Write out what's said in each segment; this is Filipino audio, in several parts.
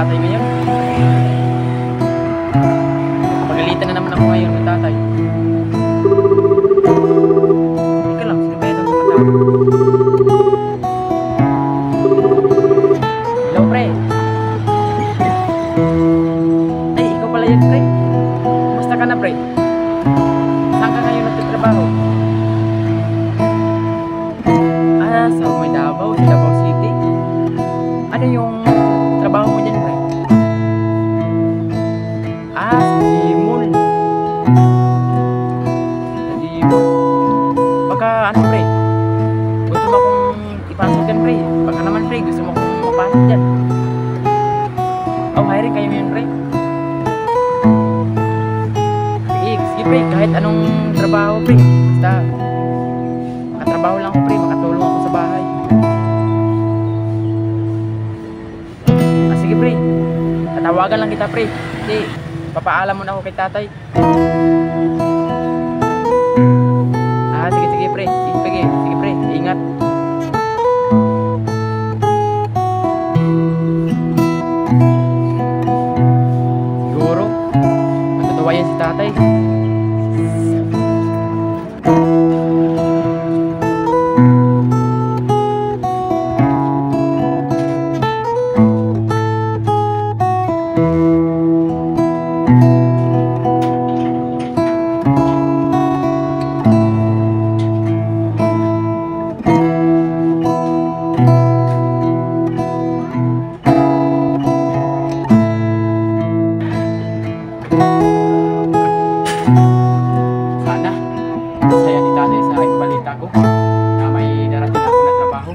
tatay ngayon. Pagalitan na naman ako ngayon ng tatay. Ika lang, sino ba yun ang tumatawag? Hello, pre. Ay, ikaw pala yun, pre. Kumusta ka na, pre? Saan ka ngayon nagtatrabaho? Sa may Davao, sa Davao City. Ano yung trabaho mo dyan, pre? Sa Gmall. Sa Gmall. Baka ano, pre? Gusto mo akong ipasok dyan, pre? Baka naman, pre, gusto mo akong mapasok dyan. Hiring kayo yun, pre? Sige, pre, kahit anong trabaho, pre. Basta makatrabaho lang ako, pre. Makatulong ako sa bahay. Sige, pre. Tatawagan lang kita, pre. Kasi papaalam mo na ako kay tatay. Sige, pre. Sige, pre. Ingat. Siguro matutuwa yan si tatay. Masaya si tatay sa ibalita ko na may darating ako na trabaho.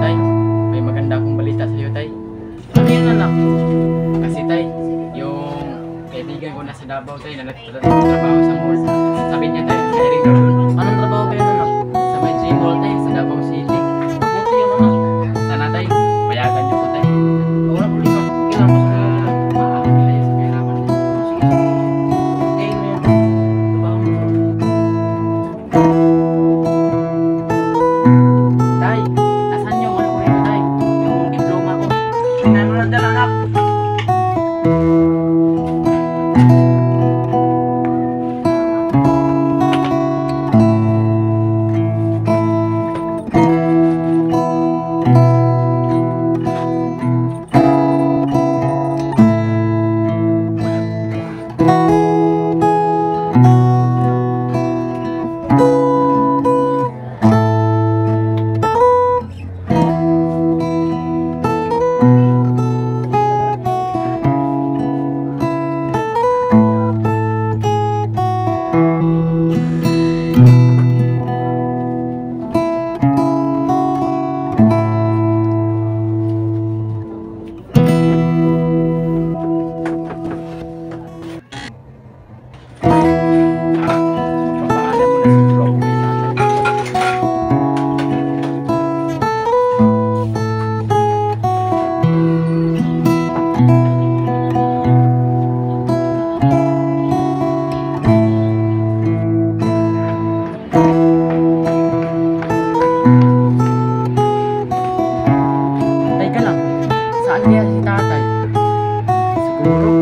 Tay, may maganda akong balita sa iyo, tay. Ano yan, anak? Kasi, tay, yung kaibigan ko na sa Davao, tay, na nagtatrabaho sa mall. Sabi niya, tay, hiring daw doon. Anong trabaho kayo, anak? Sa may Gmall, tay, sa Davao City. Mabuti yun, anak. Sana, tay, payagan niyo po, tay. Wala po rin, okay lang po sa maaari kayo sa kahirapan. Sige. Okay, mo yan. Trabaho mo. Tay, asan yung ano ko rin, tay? Yung diploma ko. Tingnan mo lang dyan, anak. Saan kaya si tatay? Siguro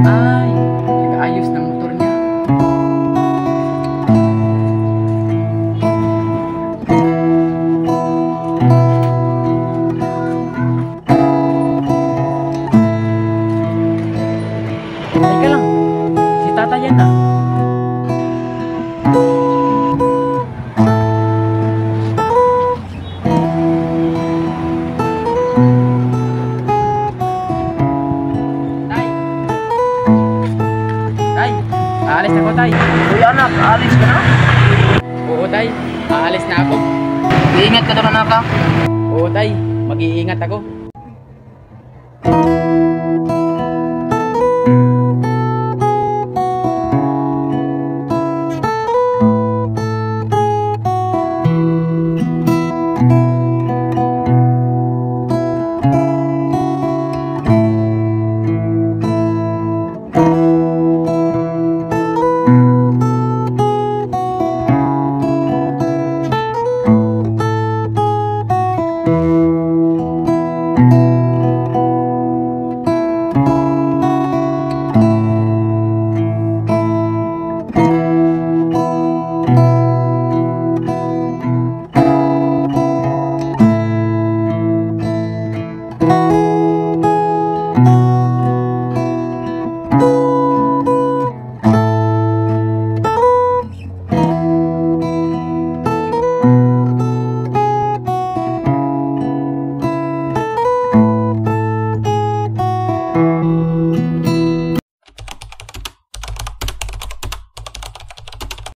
ay nag-aayos ng motor niya. Teka lang, si tatay yan na. Aalis na ako, tay. Kuya anak, aalis ka na? Oo, tay. Aalis na ako. Iingat ka doon, anak, ha? Oo, tay. Mag-iingat ako.